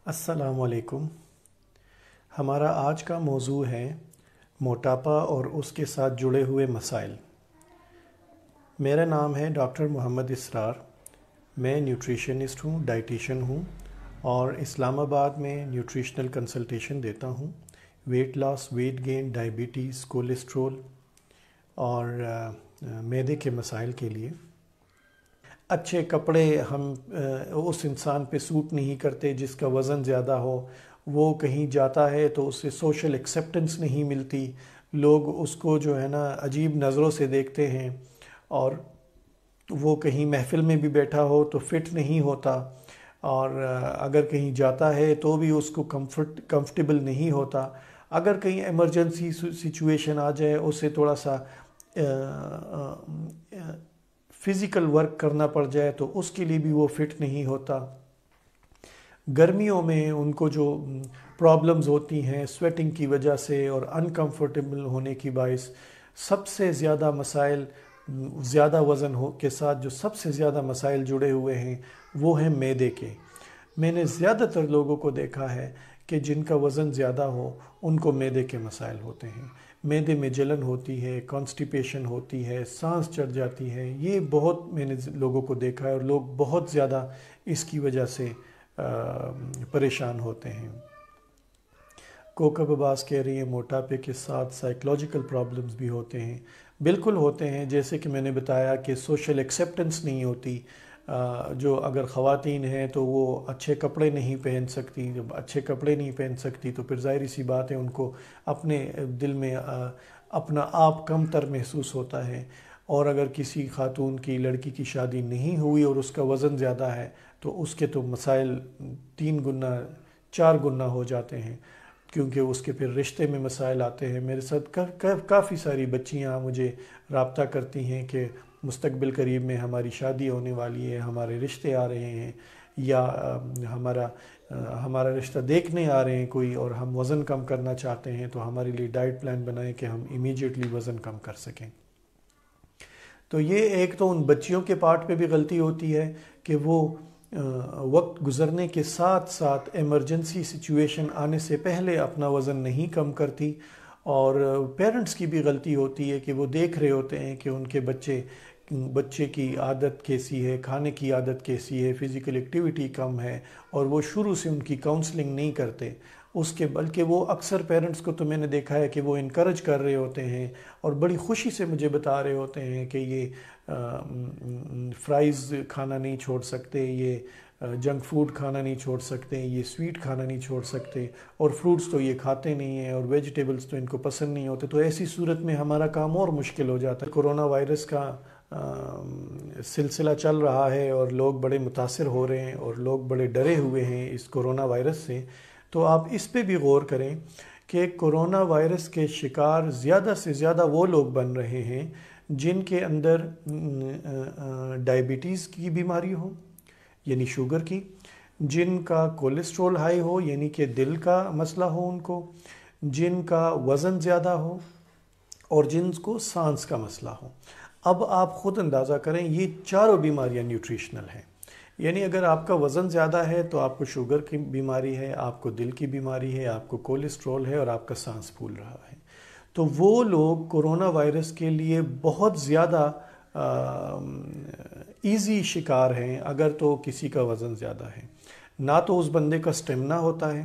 السلام علیکم۔ ہمارا آج کا موضوع ہے موٹاپا اور اس کے ساتھ جڑے ہوئے مسائل۔ میرا نام ہے ڈاکٹر محمد اسرار۔ میں نیوٹریشنسٹ ہوں، ڈائٹیشن ہوں اور اسلام آباد میں نیوٹریشنل کنسلٹیشن دیتا ہوں۔ Weight loss, weight gain, diabetes, cholesterol اور معدے کے مسائل کے لیے۔ اچھے کپڑے ہم اس انسان پہ سوٹ نہیں کرتے جس کا وزن زیادہ ہو۔ وہ کہیں جاتا ہے تو اسے سوشل ایکسیپٹنس نہیں ملتی، لوگ اس کو جو ہے نا عجیب نظروں سے دیکھتے ہیں، اور وہ کہیں محفل میں بھی بیٹھا ہو تو فٹ نہیں ہوتا، اور اگر کہیں جاتا ہے تو بھی اس کو کمفرٹیبل نہیں ہوتا۔ اگر کہیں ایمرجنسی سچویشن آ جائے، اسے تھوڑا سا فزیکل ورک کرنا پڑ جائے تو اس کے لیے بھی وہ فٹ نہیں ہوتا۔ گرمیوں میں ان کو جو پرابلمز ہوتی ہیں سویٹنگ کی وجہ سے اور انکمفرٹیبل ہونے کی باعث، سب سے زیادہ مسائل زیادہ وزن کے ساتھ جو سب سے زیادہ مسائل جڑے ہوئے ہیں وہ ہیں معدے کے۔ میں نے زیادہ تر لوگوں کو دیکھا ہے کہ جن کا وزن زیادہ ہو ان کو معدے کے مسائل ہوتے ہیں۔ معدے میں جلن ہوتی ہے، کانسٹیپیشن ہوتی ہے، سانس چڑھ جاتی ہے۔ یہ بہت میں نے لوگوں کو دیکھا ہے، اور لوگ بہت زیادہ اس کی وجہ سے پریشان ہوتے ہیں۔ کوکب عباس کہہ رہی ہیں موٹاپے کے ساتھ سائیکولوجیکل پرابلمز بھی ہوتے ہیں۔ بالکل ہوتے ہیں، جیسے کہ میں نے بتایا کہ سوشل ایکسیپٹنس نہیں ہوتی۔ جو اگر خواتین ہیں تو وہ اچھے کپڑے نہیں پہن سکتی، جب اچھے کپڑے نہیں پہن سکتی تو پھر ظاہری سی بات ہے ان کو اپنے دل میں اپنا آپ کم تر محسوس ہوتا ہے۔ اور اگر کسی خاتون کی لڑکی کی شادی نہیں ہوئی اور اس کا وزن زیادہ ہے تو اس کے تو مسائل 3 گنا 4 گنا ہو جاتے ہیں، کیونکہ اس کے پھر رشتے میں مسائل آتے ہیں۔ میرے ساتھ کافی ساری بچیاں مجھے رابطہ کرتی ہیں کہ مستقبل قریب میں ہماری شادی ہونے والی ہے، ہمارے رشتے آ رہے ہیں، یا ہمارا رشتہ دیکھنے آ رہے ہیں کوئی، اور ہم وزن کم کرنا چاہتے ہیں تو ہمارے لیے ڈائٹ پلان بنائیں کہ ہم امیجیٹلی وزن کم کر سکیں۔ تو یہ ایک تو ان بچیوں کے پارٹ پہ بھی غلطی ہوتی ہے کہ وہ وقت گزرنے کے ساتھ ساتھ ایمرجنسی سچویشن آنے سے پہلے اپنا وزن نہیں کم کرتی، اور پیرنٹس کی بھی غلطی ہوتی ہے کہ وہ دیکھ رہے ہوتے ہیں کہ ان کے بچے کی عادت کیسی ہے، کھانے کی عادت کیسی ہے، فزیکل ایکٹیویٹی کم ہے، اور وہ شروع سے ان کی کاؤنسلنگ نہیں کرتے بلکہ وہ اکثر پیرنٹس کو تو میں نے دیکھا ہے کہ وہ انکریج کر رہے ہوتے ہیں اور بڑی خوشی سے مجھے بتا رہے ہوتے ہیں کہ یہ فرائز کھانا نہیں چھوڑ سکتے، یہ جنک فوڈ کھانا نہیں چھوڑ سکتے، یہ سویٹ کھانا نہیں چھوڑ سکتے، اور فروٹس تو یہ کھاتے نہیں ہیں، اور ویجیٹیبلز تو ان کو پسند نہیں ہوتے۔ تو ایسی صورت میں ہمارا کام اور مشکل ہو جاتا ہے۔ کرونا وائرس کا سلسلہ چل رہا ہے اور لوگ بڑے متاثر ہو رہے ہیں اور لوگ بڑے ڈرے ہوئے ہیں اس کرونا وائرس سے، تو آپ اس پہ بھی غور کریں کہ کرونا وائرس کے شکار زیادہ سے زیادہ وہ لوگ بن رہے ہیں جن کے اندر ڈائبٹیز کی بیماری ہو، یعنی شوگر کی، جن کا کولیسٹرول ہائی ہو یعنی کہ دل کا مسئلہ ہو ان کو، جن کا وزن زیادہ ہو، اور جن کو سانس کا مسئلہ ہو۔ اب آپ خود اندازہ کریں، یہ چاروں بیماریاں نیوٹریشنل ہیں۔ یعنی اگر آپ کا وزن زیادہ ہے تو آپ کو شوگر کی بیماری ہے، آپ کو دل کی بیماری ہے، آپ کو کولیسٹرول ہے، اور آپ کا سانس پھول رہا ہے۔ تو وہ لوگ کرونا وائرس کے لیے بہت زیادہ ایزی شکار ہیں اگر تو کسی کا وزن زیادہ ہے۔ نہ تو اس بندے کا سٹیمنا ہوتا ہے،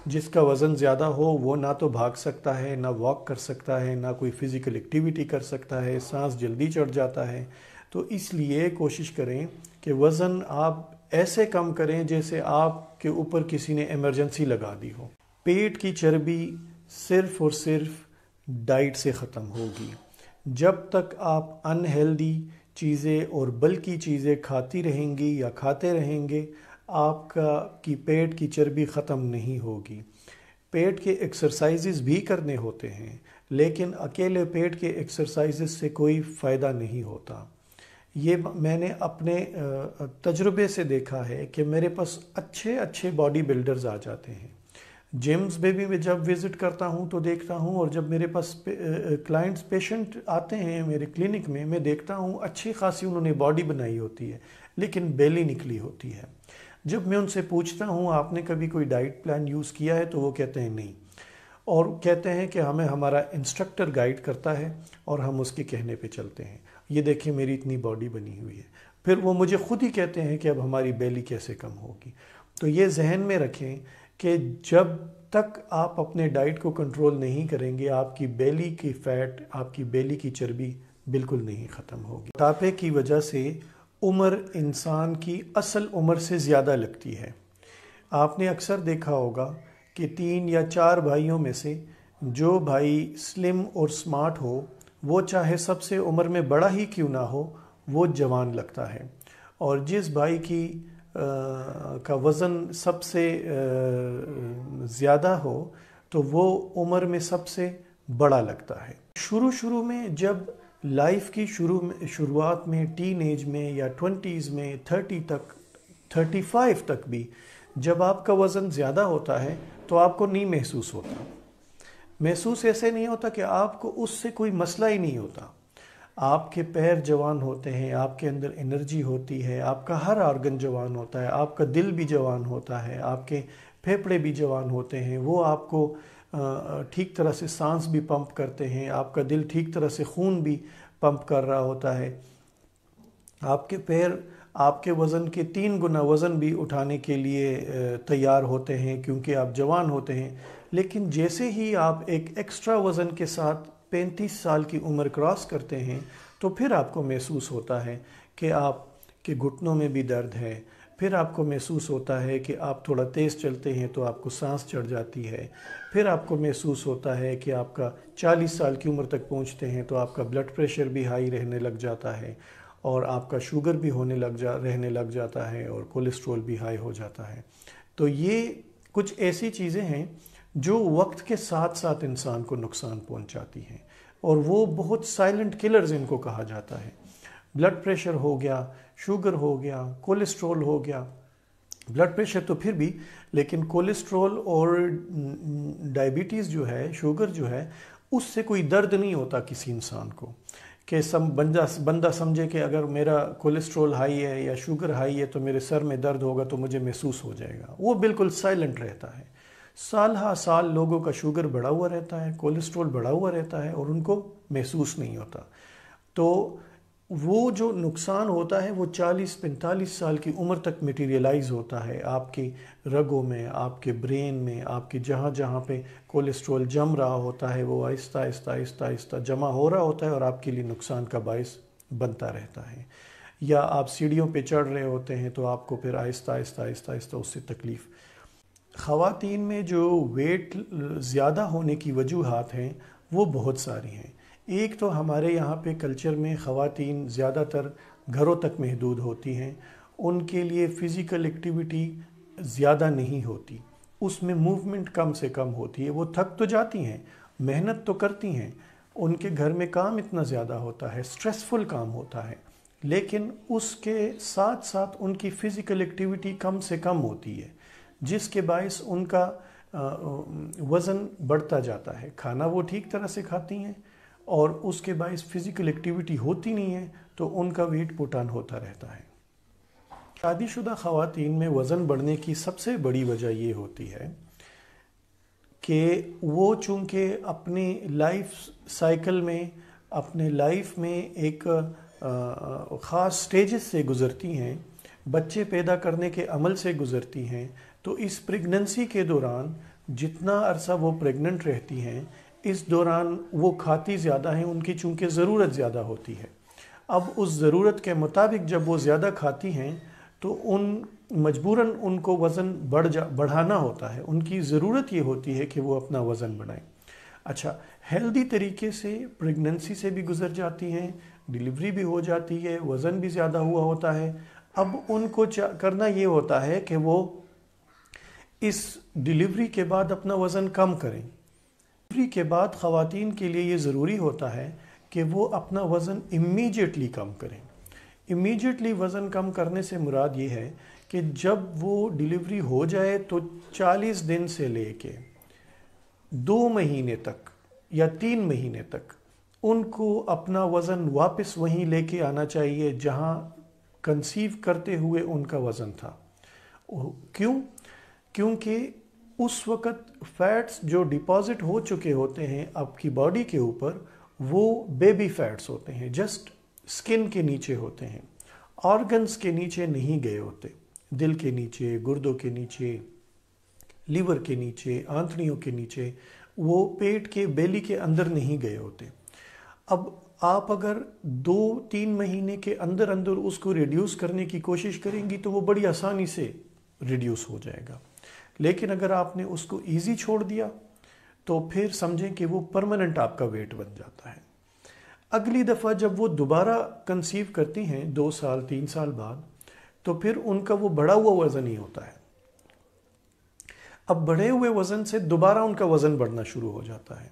جس کا وزن زیادہ ہو وہ نہ تو بھاگ سکتا ہے، نہ واک کر سکتا ہے، نہ کوئی فزیکل ایکٹیویٹی کر سکتا ہے، سانس جلدی چڑھ جاتا ہے۔ تو اس لیے کوشش کریں کہ وزن آپ ایسے کم کریں جیسے آپ کے اوپر کسی نے ایمرجنسی لگا دی ہو۔ پیٹ کی چربی صرف اور صرف ڈائٹ سے ختم ہوگی۔ جب تک آپ انہیلدی چیزیں اور بلکی چیزیں کھاتی رہیں گی یا کھاتے رہیں گے، آپ کی پیٹ کی چربی ختم نہیں ہوگی۔ پیٹ کے ایکسرسائزز بھی کرنے ہوتے ہیں، لیکن اکیلے پیٹ کے ایکسرسائزز سے کوئی فائدہ نہیں ہوتا۔ یہ میں نے اپنے تجربے سے دیکھا ہے کہ میرے پاس اچھے باڈی بلڈرز آ جاتے ہیں۔ جمز میں بھی میں جب وزٹ کرتا ہوں تو دیکھتا ہوں، اور جب میرے پاس کلائنٹس پیشنٹ آتے ہیں میرے کلینک میں دیکھتا ہوں اچھی خاصی انہوں نے باڈی بنائی ہوتی ہے لیکن بیلی نکلی ہوتی ہے۔ جب میں ان سے پوچھتا ہوں آپ نے کبھی کوئی ڈائٹ پلان یوز کیا ہے تو وہ کہتے ہیں نہیں، اور کہتے ہیں کہ ہمیں ہمارا انسٹرکٹر گائیڈ کرتا ہے اور ہم اس کے کہنے پہ چلتے ہیں، یہ دیکھیں میری اتنی باڈی بنی ہوئی ہے۔ پھر وہ مجھے خود ہی کہتے ہیں کہ اب ہماری بیلی کیسے کم ہوگی۔ تو یہ ذہن میں رکھیں کہ جب تک آپ اپنے ڈائٹ کو کنٹرول نہیں کریں گے آپ کی بیلی کی فیٹ، آپ کی بیلی کی چربی بالکل نہیں ختم ہوگی۔ موٹاپے کی وجہ سے عمر انسان کی اصل عمر سے زیادہ لگتی ہے۔ آپ نے اکثر دیکھا ہوگا کہ 3 یا 4 بھائیوں میں سے جو بھائی سلم اور سمارٹ ہو وہ چاہے سب سے عمر میں بڑا ہی کیوں نہ ہو وہ جوان لگتا ہے، اور جس بھائی کا وزن سب سے زیادہ ہو تو وہ عمر میں سب سے بڑا لگتا ہے۔ شروع میں جب لائف کی شروعات میں ٹین ایج میں یا 20s میں 30 تک 35 تک بھی جب آپ کا وزن زیادہ ہوتا ہے تو آپ کو نہیں محسوس ہوتا، محسوس ایسے نہیں ہوتا کہ آپ کو اس سے کوئی مسئلہ ہی نہیں ہوتا۔ آپ کے پیر جوان ہوتے ہیں، آپ کے اندر انرجی ہوتی ہے، آپ کا ہر آرگن جوان ہوتا ہے، آپ کا دل بھی جوان ہوتا ہے، آپ کے پھیپھڑے بھی جوان ہوتے ہیں، وہ آپ کو ٹھیک طرح سے سانس بھی پمپ کرتے ہیں، آپ کا دل ٹھیک طرح سے خون بھی پمپ کر رہا ہوتا ہے، آپ کے پیر آپ کے وزن کے 3 گنا وزن بھی اٹھانے کے لیے تیار ہوتے ہیں کیونکہ آپ جوان ہوتے ہیں۔ لیکن جیسے ہی آپ ایک ایکسٹرا وزن کے ساتھ 35 سال کی عمر کراس کرتے ہیں تو پھر آپ کو محسوس ہوتا ہے کہ آپ کے گھٹنوں میں بھی درد ہے، پھر آپ کو محسوس ہوتا ہے کہ آپ تھوڑا تیز چلتے ہیں تو آپ کو سانس چڑھ جاتی ہے، پھر آپ کو محسوس ہوتا ہے کہ آپ کا 40 سال کی عمر تک پہنچتے ہیں تو آپ کا بلڈ پریشر بھی ہائی رہنے لگ جاتا ہے، اور آپ کا شوگر بھی رہنے لگ جاتا ہے، اور کولیسٹرول بھی ہائی ہو جاتا ہے۔ تو یہ کچھ ایسی چیزیں ہیں جو وقت کے ساتھ ساتھ انسان کو نقصان پہنچاتی ہیں، اور وہ بہت سائلنٹ کلرز ان کو کہا جاتا ہے۔ بلڈ پریشر ہو گیا، شوگر ہو گیا، کولیسٹرول ہو گیا، بلڈ پریشر تو پھر بھی، لیکن کولیسٹرول اور ڈائبٹیز جو ہے، شوگر جو ہے، اس سے کوئی درد نہیں ہوتا کسی انسان کو کہ بندہ سمجھے کہ اگر میرا کولیسٹرول ہائی ہے یا شوگر ہائی ہے تو میرے سر میں درد ہوگا تو مجھے محسوس ہو جائے گا۔ وہ بالکل سائلنٹ رہتا ہے۔ سال ہا سال لوگوں کا شوگر بڑھا ہوا رہتا ہے، کولیسٹرول بڑھا ہوا رہتا ہے، اور ان کو محسوس نہیں ہوتا۔ تو وہ جو نقصان ہوتا ہے وہ 40-45 سال کی عمر تک میٹیریلائز ہوتا ہے آپ کی رگوں میں، آپ کے برین میں، آپ کے جہاں جہاں پہ کولیسٹرول جم رہا ہوتا ہے وہ آہستہ آہستہ آہستہ آہستہ جمع ہو رہا ہوتا ہے اور آپ کے لیے نقصان کا باعث بنتا رہتا ہے۔ یا آپ سیڑھیوں پہ چڑھ رہے ہوتے ہیں تو آپ کو پھر آہستہ آہستہ آہستہ آہستہ اس سے تکلیف۔ خواتین میں جو ویٹ زیادہ ہونے کی وجوہات ہیں وہ بہت ساری ہیں۔ ایک تو ہمارے یہاں پہ کلچر میں خواتین زیادہ تر گھروں تک محدود ہوتی ہیں، ان کے لیے فزیکل ایکٹیویٹی زیادہ نہیں ہوتی، اس میں موومنٹ کم سے کم ہوتی ہے۔ وہ تھک تو جاتی ہیں، محنت تو کرتی ہیں، ان کے گھر میں کام اتنا زیادہ ہوتا ہے، سٹریسفل کام ہوتا ہے، لیکن اس کے ساتھ ساتھ ان کی فزیکل ایکٹیویٹی کم سے کم ہوتی ہے، جس کے باعث ان کا وزن بڑھتا جاتا ہے۔ کھانا وہ ٹھیک طرح سے کھاتی ہیں اور اس کے باعث فزیکل ایکٹیویٹی ہوتی نہیں ہے تو ان کا ویٹ پٹ آن ہوتا رہتا ہے۔ شادی شدہ خواتین میں وزن بڑھنے کی سب سے بڑی وجہ یہ ہوتی ہے کہ وہ چونکہ اپنی لائف سائیکل میں، اپنے لائف میں ایک خاص سٹیجز سے گزرتی ہیں، بچے پیدا کرنے کے عمل سے گزرتی ہیں، تو اس پریگننسی کے دوران جتنا عرصہ وہ پریگننٹ رہتی ہیں اس دوران وہ کھاتی زیادہ ہیں، ان کی چونکہ ضرورت زیادہ ہوتی ہے۔ اب اس ضرورت کے مطابق جب وہ زیادہ کھاتی ہیں تو مجبوراً ان کو وزن بڑھانا ہوتا ہے، ان کی ضرورت یہ ہوتی ہے کہ وہ اپنا وزن بڑھائیں۔ اچھا، ہیلدی طریقے سے پریگننسی سے بھی گزر جاتی ہیں، ڈیلیوری بھی ہو جاتی ہے، وزن بھی زیادہ ہوا ہوتا ہے، اب ان کو کرنا یہ ہوتا ہے کہ وہ اس ڈیلیوری کے بعد اپنا وزن کم کریں۔ ڈیلیوری کے بعد خواتین کے لیے یہ ضروری ہوتا ہے کہ وہ اپنا وزن امیجیٹلی کم کریں۔ امیجیٹلی وزن کم کرنے سے مراد یہ ہے کہ جب وہ ڈیلیوری ہو جائے تو 40 دن سے لے کے 2 مہینے تک یا 3 مہینے تک ان کو اپنا وزن واپس وہیں لے کے آنا چاہیے جہاں کنسیو کرتے ہوئے ان کا وزن تھا۔ کیوں؟ کیونکہ اس وقت فیٹس جو ڈپازٹ ہو چکے ہوتے ہیں آپ کی باڈی کے اوپر وہ بیبی فیٹس ہوتے ہیں، جسٹ سکن کے نیچے ہوتے ہیں، آرگنز کے نیچے نہیں گئے ہوتے، دل کے نیچے، گردوں کے نیچے، لیور کے نیچے، آنتڑیوں کے نیچے، وہ پیٹ کے بیلی کے اندر نہیں گئے ہوتے۔ اب آپ اگر 2-3 مہینے کے اندر اندر اس کو ریڈیوس کرنے کی کوشش کریں گی تو وہ بڑی آسانی سے ریڈیوس ہو جائے گا، لیکن اگر آپ نے اس کو ایزی چھوڑ دیا تو پھر سمجھیں کہ وہ پرماننٹ آپ کا ویٹ بن جاتا ہے۔ اگلی دفعہ جب وہ دوبارہ کنسیو کرتی ہیں 2 سال 3 سال بعد، تو پھر ان کا وہ بڑھا ہوا وزن ہی ہوتا ہے۔ اب بڑھے ہوئے وزن سے دوبارہ ان کا وزن بڑھنا شروع ہو جاتا ہے،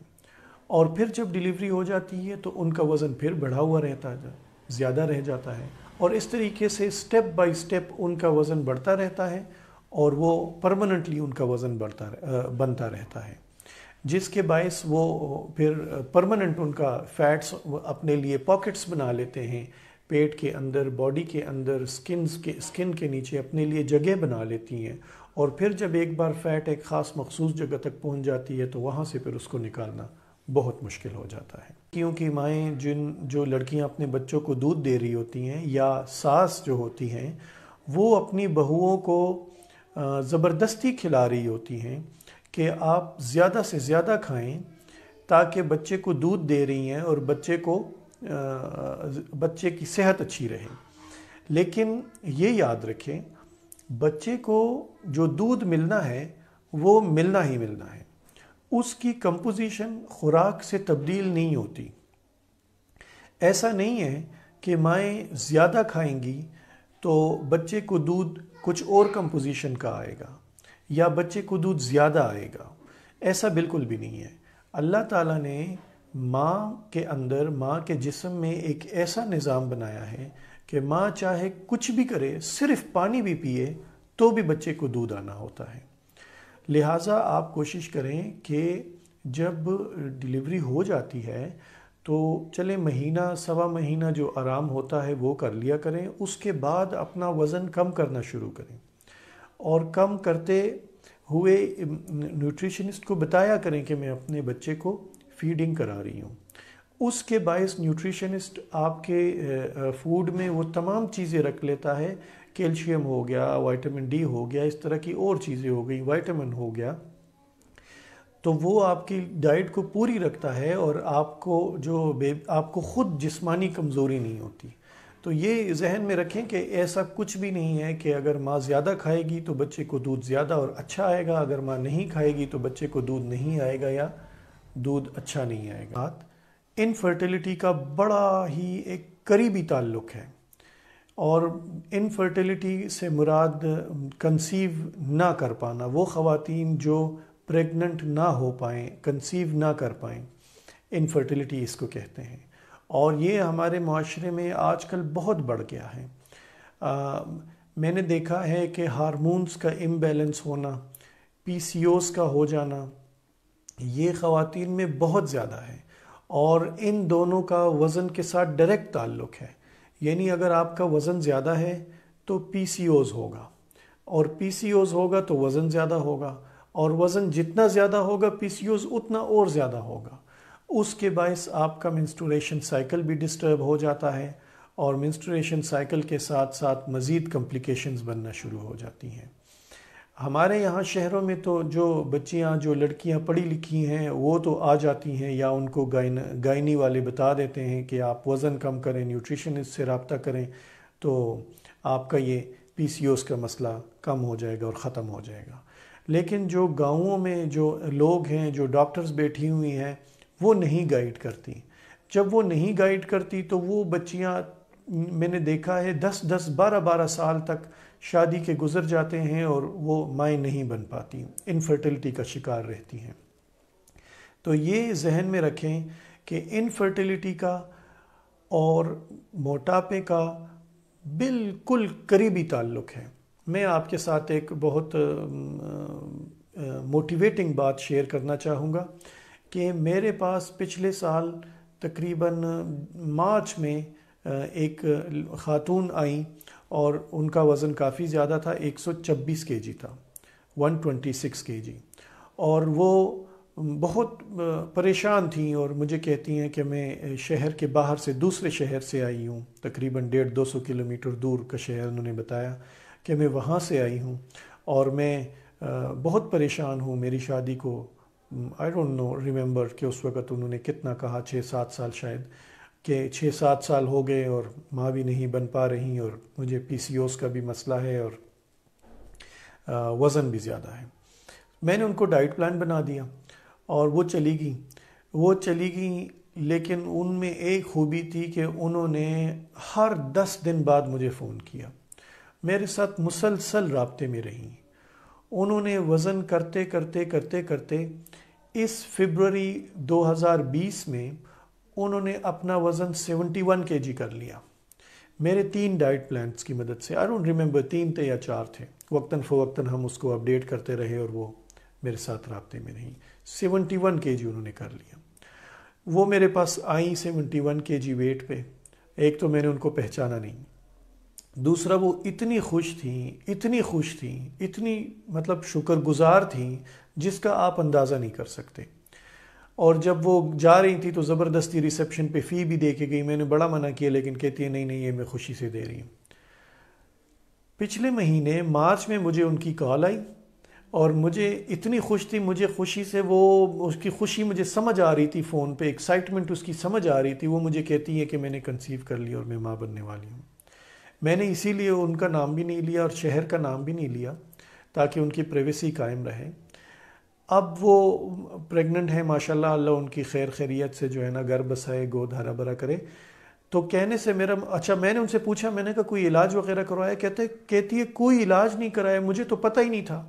اور پھر جب ڈیلیوری ہو جاتی ہے تو ان کا وزن پھر بڑھا ہوا رہتا ہے، زیادہ رہ جاتا ہے، اور اس طریقے سے سٹیپ بائی سٹیپ ان کا وزن بڑھتا رہتا ہے، اور وہ پرماننٹلی ان کا وزن بنتا رہتا ہے، جس کے باعث وہ پھر پرماننٹ ان کا فیٹس اپنے لیے پاکٹس بنا لیتے ہیں، پیٹ کے اندر، باڈی کے اندر، سکن کے نیچے اپنے لیے جگہ بنا لیتی ہیں، اور پھر جب ایک بار فیٹ ایک خاص مخصوص جگہ تک پہنچ جاتی ہے تو وہاں سے پھر اس کو نکالنا بہت مشکل ہو جاتا ہے۔ کیونکہ مائیں جو لڑکیاں اپنے بچوں کو دودھ دے رہی ہوتی ہیں یا ساس جو ہوتی ہیں وہ اپنی بہوؤں کو زبردستی کھلا رہی ہوتی ہیں کہ آپ زیادہ سے زیادہ کھائیں تاکہ بچے کو دودھ دے رہی ہیں اور بچے کی صحت اچھی رہے، لیکن یہ یاد رکھیں بچے کو جو دودھ ملنا ہے وہ ملنا ہی ملنا ہے، اس کی کمپوزیشن خوراک سے تبدیل نہیں ہوتی۔ ایسا نہیں ہے کہ مائیں زیادہ کھائیں گی تو بچے کو دودھ کچھ اور کمپوزیشن کا آئے گا یا بچے کو دودھ زیادہ آئے گا، ایسا بالکل بھی نہیں ہے۔ اللہ تعالیٰ نے ماں کے اندر، ماں کے جسم میں ایک ایسا نظام بنایا ہے کہ ماں چاہے کچھ بھی کرے، صرف پانی بھی پیے تو بھی بچے کو دودھ آنا ہوتا ہے۔ لہٰذا آپ کوشش کریں کہ جب ڈیلیوری ہو جاتی ہے تو چلے مہینہ سوا مہینہ جو آرام ہوتا ہے وہ کر لیا کریں، اس کے بعد اپنا وزن کم کرنا شروع کریں، اور کم کرتے ہوئے نیوٹریشنسٹ کو بتایا کریں کہ میں اپنے بچے کو فیڈنگ کرا رہی ہوں۔ اس کے باعث نیوٹریشنسٹ آپ کے فوڈ میں وہ تمام چیزیں رکھ لیتا ہے، کیلشیم ہو گیا، وائٹامن ڈی ہو گیا، اس طرح کی اور چیزیں ہو گئی، وائٹامن ہو گیا، تو وہ آپ کی ڈائٹ کو پوری رکھتا ہے اور آپ کو خود جسمانی کمزوری نہیں ہوتی۔ تو یہ ذہن میں رکھیں کہ ایسا کچھ بھی نہیں ہے کہ اگر ماں زیادہ کھائے گی تو بچے کو دودھ زیادہ اور اچھا آئے گا، اگر ماں نہیں کھائے گی تو بچے کو دودھ نہیں آئے گا یا دودھ اچھا نہیں آئے گا۔ انفرٹیلٹی کا بڑا ہی ایک قریبی تعلق ہے، اور انفرٹیلٹی سے مراد کنسیو نہ کر پانا، وہ خواتین جو پریگننٹ نہ ہو پائیں، کنسیو نہ کر پائیں، انفرٹیلٹی اس کو کہتے ہیں، اور یہ ہمارے معاشرے میں آج کل بہت بڑھ گیا ہے۔ میں نے دیکھا ہے کہ ہارمونز کا امبیلنس ہونا، پی سی اوز کا ہو جانا، یہ خواتین میں بہت زیادہ ہے، اور ان دونوں کا وزن کے ساتھ ڈائریکٹ تعلق ہے۔ یعنی اگر آپ کا وزن زیادہ ہے تو پی سی اوز ہوگا، اور پی سی اوز ہوگا تو وزن زیادہ ہوگا، اور وزن جتنا زیادہ ہوگا پی سی اوز اتنا اور زیادہ ہوگا۔ اس کے باعث آپ کا منسٹریشن سائیکل بھی ڈسٹرب ہو جاتا ہے، اور منسٹریشن سائیکل کے ساتھ ساتھ مزید کمپلیکیشنز بننا شروع ہو جاتی ہیں۔ ہمارے یہاں شہروں میں تو جو لڑکیاں پڑھی لکھی ہیں وہ تو آ جاتی ہیں، یا ان کو گائنی والے بتا دیتے ہیں کہ آپ وزن کم کریں، نیوٹریشنسٹ سے رابطہ کریں تو آپ کا یہ پی سی اوز کا مسئلہ کم ہو جائے گا اور ختم ہو جائے گا۔ لیکن جو گاؤں میں جو لوگ ہیں، جو ڈاکٹرز بیٹھی ہوئی ہیں، وہ نہیں گائیڈ کرتی۔ جب وہ نہیں گائیڈ کرتی تو وہ بچیاں، میں نے دیکھا ہے 10-10 12-12 سال تک شادی کے گزر جاتے ہیں اور وہ مائیں نہیں بن پاتی، انفرٹیلٹی کا شکار رہتی ہیں۔ تو یہ ذہن میں رکھیں کہ انفرٹیلٹی کا اور موٹاپے کا بالکل قریبی تعلق ہے۔ میں آپ کے ساتھ ایک بہت موٹیویٹنگ بات شیئر کرنا چاہوں گا کہ میرے پاس پچھلے سال تقریباً مارچ میں ایک خاتون آئیں، اور ان کا وزن کافی زیادہ تھا، 126 کے جی تھا، 126 کے جی، اور وہ بہت پریشان تھیں اور مجھے کہتی ہیں کہ میں شہر کے باہر سے دوسرے شہر سے آئی ہوں، تقریباً 150-200 کلومیٹر دور کا شہر انہوں نے بتایا کہ میں وہاں سے آئی ہوں اور میں بہت پریشان ہوں میری شادی کو آئی ڈونٹ نو ریممبر کہ اس وقت انہوں نے کتنا کہا، 6-7 سال شاید، کہ 6-7 سال ہو گئے اور ماں بھی نہیں بن پا رہی اور مجھے پی سی اوز کا بھی مسئلہ ہے اور وزن بھی زیادہ ہے۔ میں نے ان کو ڈائٹ پلان بنا دیا اور وہ چلی گئیں، لیکن ان میں ایک خوبی تھی کہ انہوں نے ہر 10 دن بعد مجھے فون کیا، میرے ساتھ مسلسل رابطے میں رہیں۔ انہوں نے وزن کرتے کرتے کرتے کرتے اس فبروری 2020 میں انہوں نے اپنا وزن 71 کے جی کر لیا، میرے 3 ڈائٹ پلانز کی مدد سے۔ آئی ڈونٹ ریممبر 3 تھے یا 4 تھے، وقتاً فوقتاً ہم اس کو اپڈیٹ کرتے رہے اور وہ میرے ساتھ رابطے میں رہیں۔ 71 کے جی انہوں نے کر لیا۔ وہ میرے پاس آئیں 71 کے جی ویٹ پہ، ایک تو میں نے ان کو پہچانا نہیں، دوسرا وہ اتنی خوش تھیں، اتنی مطلب شکر گزار تھیں جس کا آپ اندازہ نہیں کر سکتے۔ اور جب وہ جا رہی تھی تو زبردستی ریسیپشن پہ فی بھی دے کے گئی، میں نے بڑا منع کیا لیکن کہتی ہے نہیں یہ میں خوشی سے دے رہی ہوں۔ پچھلے مہینے مارچ میں مجھے ان کی کال آئی اور مجھے اتنی خوش تھی، مجھے خوشی سے اس کی خوشی مجھے سمجھ آ رہی تھی، فون پہ ایکسائٹمنٹ اس کی سمجھ آ رہی تھی۔ وہ مجھے کہتی ہے کہ میں نے کنسیو کر لیا اور میں ماں بننے والی ہوں۔ میں نے اسی لیے ان کا نام بھی نہیں لیا اور شہر کا نام بھی نہیں لیا تاکہ ان کی پرائیویسی قائم رہے۔ اب وہ پریگننٹ ہیں ماشاءاللہ، اللہ ان کی خیر خیریت سے جو ہے نا گھر بسائے، گود ہرا بھرا کرے۔ تو کہنے سے میں نے ان سے پوچھا، میں نے کہا کوئی علاج وغیرہ کروایا؟ کہتی ہے کوئی علاج نہیں کرایا، مجھے تو پتہ ہی نہیں تھا،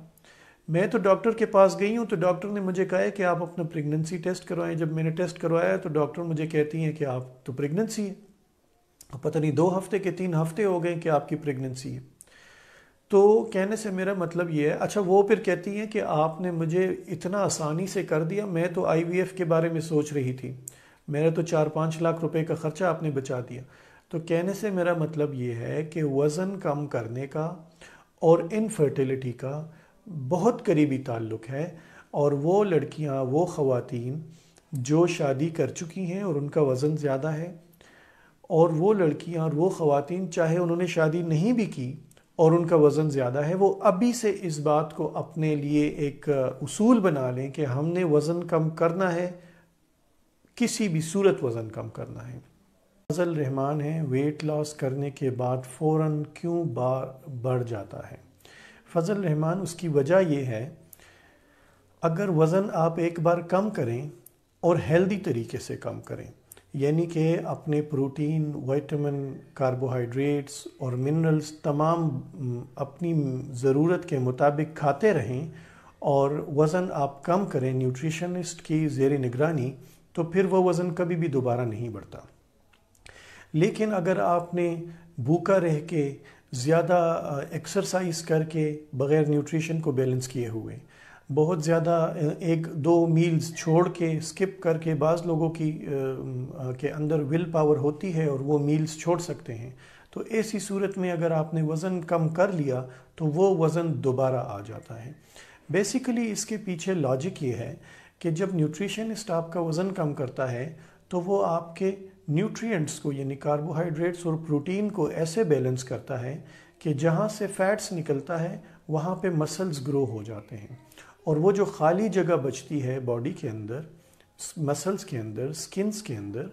میں تو ڈاکٹر کے پاس گئی ہوں تو ڈاکٹر نے مجھے کہا ہے کہ آپ اپنا پریگننسی ٹیسٹ کروائیں۔ جب میں نے ٹیسٹ کروایا تو ڈاکٹر مجھے کہتی ہیں کہ آپ تو پریگننسی ہے، پتہ نہیں 2 ہفتے کے 3 ہفتے ہو گئے کہ آپ کی پریگننسی ہے۔ تو کہنے سے میرا مطلب یہ ہے، اچھا وہ پھر کہتی ہیں کہ آپ نے مجھے اتنا آسانی سے کر دیا، میں تو آئی وی ایف کے بارے میں سوچ رہی تھی، میرا تو 4-5 لاکھ روپے کا خرچہ آپ نے بچا دیا۔ تو کہنے سے میرا مطلب یہ ہے کہ وزن کم کرنے کا اور انفرٹیلٹی کا بہت قریبی تعلق ہے، اور وہ لڑکیاں، وہ خواتین جو شادی کر چکی ہیں اور ان کا وزن زیادہ ہے، اور وہ لڑکیاں اور وہ خواتین چاہے انہوں نے شادی نہیں بھی کی اور ان کا وزن زیادہ ہے، وہ ابھی سے اس بات کو اپنے لیے ایک اصول بنا لیں کہ ہم نے وزن کم کرنا ہے، کسی بھی صورت وزن کم کرنا ہے۔ فضل رحمان ہیں، ویٹ لاس کرنے کے بعد فوراً کیوں بڑھ جاتا ہے؟ فضل رحمان، اس کی وجہ یہ ہے، اگر وزن آپ ایک بار کم کریں اور ہیلدی طریقے سے کم کریں، یعنی کہ اپنے پروٹین، وائٹامن، کاربوہائیڈریٹس اور منرلز تمام اپنی ضرورت کے مطابق کھاتے رہیں اور وزن آپ کم کریں نیوٹریشنسٹ کی زیر نگرانی، تو پھر وہ وزن کبھی بھی دوبارہ نہیں بڑھتا۔ لیکن اگر آپ نے بھوکا رہ کے، زیادہ ایکسرسائز کر کے، بغیر نیوٹریشن کو بیلنس کیے ہوئے، بہت زیادہ 1-2 میلز چھوڑ کے، سکپ کر کے، بعض لوگوں کے اندر ول پاور ہوتی ہے اور وہ میلز چھوڑ سکتے ہیں، تو ایسی صورت میں اگر آپ نے وزن کم کر لیا تو وہ وزن دوبارہ آ جاتا ہے۔ بیسیکلی اس کے پیچھے لاجک یہ ہے کہ جب نیوٹریشنسٹ آپ کا وزن کم کرتا ہے تو وہ آپ کے نیوٹرینٹس کو، یعنی کاربوہائیڈریٹس اور پروٹین کو ایسے بیلنس کرتا ہے کہ جہاں سے فیٹس نکلتا ہے وہاں پہ مسلز گرو ہو جاتے ہیں، اور وہ جو خالی جگہ بچتی ہے باڈی کے اندر، مسلز کے اندر، سکنز کے اندر،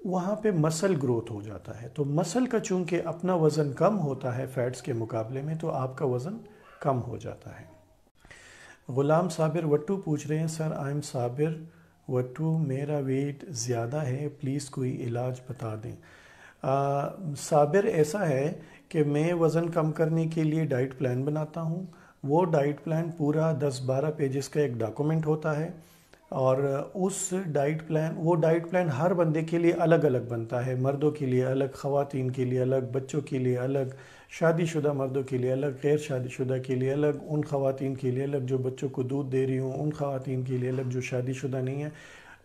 وہاں پہ مسل گروتھ ہو جاتا ہے۔ تو مسل کا چونکہ اپنا وزن کم ہوتا ہے فیٹس کے مقابلے میں، تو آپ کا وزن کم ہو جاتا ہے۔ غلام صابر وٹو پوچھ رہے ہیں، سر آئی ایم صابر وٹو، میرا ویٹ زیادہ ہے، پلیز کوئی علاج بتا دیں۔ صابر، ایسا ہے کہ میں وزن کم کرنے کے لیے ڈائٹ پلان بناتا ہوں۔ وہ ڈائٹ پلان پورا 10-12 پیجز کا ایک ڈاکومنٹ ہوتا ہے، اور وہ ڈائٹ پلان ہر بندے کے لیے الگ الگ بنتا ہے، مردوں کے لیے الگ، خواتین کے لیے الگ، بچوں کے لیے الگ، شادی شدہ مردوں کے لیے الگ، غیر شادی شدہ کے لیے الگ، ان خواتین کے لیے الگ جو بچوں کو دودھ دے رہی ہوں، ان خواتین کے لیے الگ جو شادی شدہ نہیں ہیں۔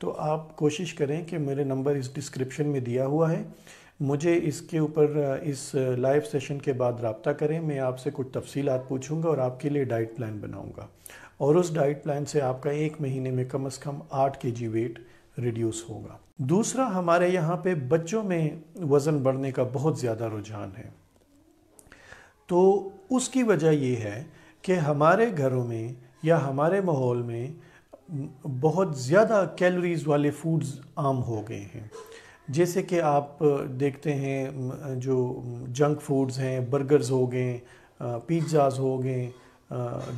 تو آپ کوشش کریں کہ میرے نمبر اس ڈسکرپشن میں دیا ہوا ہے، مجھے اس کے اوپر اس لائیو سیشن کے بعد رابطہ کریں، میں آپ سے کچھ تفصیلات پوچھوں گا اور آپ کے لیے ڈائٹ پلان بناؤں گا، اور اس ڈائٹ پلان سے آپ کا 1 مہینے میں کم از کم 8 kg ویٹ ریڈیوس ہوگا۔ دوسرا، ہمارے یہاں پہ بچوں میں وزن بڑھنے کا بہت زیادہ رجحان ہے، تو اس کی وجہ یہ ہے کہ ہمارے گھروں میں یا ہمارے ماحول میں بہت زیادہ کیلوریز والے فوڈز عام ہو گئے ہیں، جیسے کہ آپ دیکھتے ہیں جو جنک فوڈز ہیں، برگرز ہو گئے، پیزاز ہو گئے،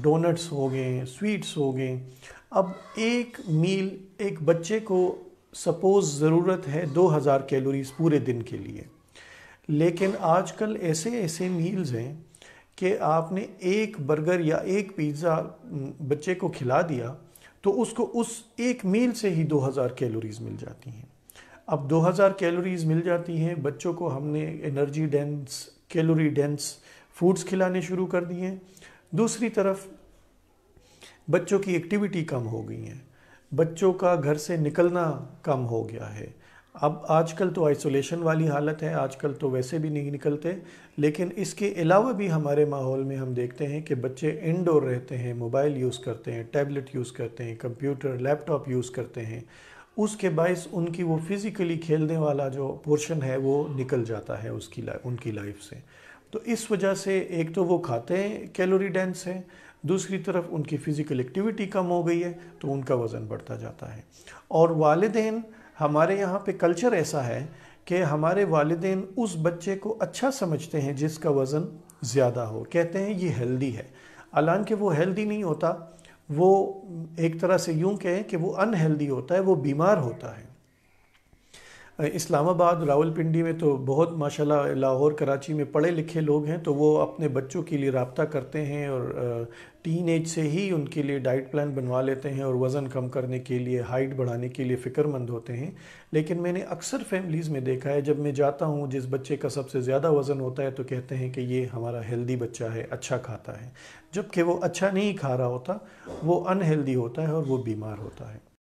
ڈونٹس ہو گئے، سویٹس ہو گئے۔ اب ایک میل ایک بچے کو سپوز ضرورت ہے 2000 کیلوریز پورے دن کے لیے، لیکن آج کل ایسے میلز ہیں کہ آپ نے ایک برگر یا ایک پیزا بچے کو کھلا دیا تو اس کو اس ایک میل سے ہی 2000 کیلوریز مل جاتی ہیں۔ اب 2000 کیلوریز مل جاتی ہیں، بچوں کو ہم نے energy dense, calorie dense foods کھلانے شروع کر دیے ہیں۔ دوسری طرف بچوں کی ایکٹیویٹی کم ہو گئی ہیں، بچوں کا گھر سے نکلنا کم ہو گیا ہے۔ اب آج کل تو آئسولیشن والی حالت ہے، آج کل تو ویسے بھی نہیں نکلتے، لیکن اس کے علاوہ بھی ہمارے ماحول میں ہم دیکھتے ہیں کہ بچے انڈور رہتے ہیں، موبائل یوز کرتے ہیں، ٹیبلٹ یوز کرتے ہیں، کمپیوٹر، لیپ ٹاپ یوز کرتے ہیں، اس کے باعث ان کی وہ فزیکلی کھیلنے والا جو پورشن ہے وہ نکل جاتا ہے ان کی لائف سے۔ تو اس وجہ سے ایک تو وہ کھاتے ہیں کیلوری ڈینس ہیں، دوسری طرف ان کی فزیکل ایکٹیویٹی کم ہو گئی ہے تو ان کا وزن بڑھتا جاتا ہے۔ اور والدین، ہمارے یہاں پہ کلچر ایسا ہے کہ ہمارے والدین اس بچے کو اچھا سمجھتے ہیں جس کا وزن زیادہ ہو، کہتے ہیں یہ ہیلدی ہے، حالانکہ وہ ہیلدی نہیں ہوتا، وہ ایک طرح سے یوں کہیں کہ وہ ان ہیلدی ہوتا ہے، وہ بیمار ہوتا ہے۔ اسلام آباد، راول پنڈی میں تو بہت ماشاءاللہ، لاہور کراچی میں پڑھے لکھے لوگ ہیں، تو وہ اپنے بچوں کے لیے رابطہ کرتے ہیں اور ٹین ایج سے ہی ان کے لیے ڈائٹ پلان بنوا لیتے ہیں اور وزن کم کرنے کے لیے، ہائٹ بڑھانے کے لیے فکر مند ہوتے ہیں۔ لیکن میں نے اکثر فیملیز میں دیکھا ہے، جب میں جاتا ہوں جس بچے کا سب سے زیادہ وزن ہوتا ہے تو کہتے ہیں کہ یہ ہمارا ہیلدی بچہ ہے، اچھا کھاتا ہے، جبکہ وہ اچھا نہیں کھا رہا ہوتا، وہ ان ہیلدی ہوتا ہے اور وہ بیمار ہوتا ہے۔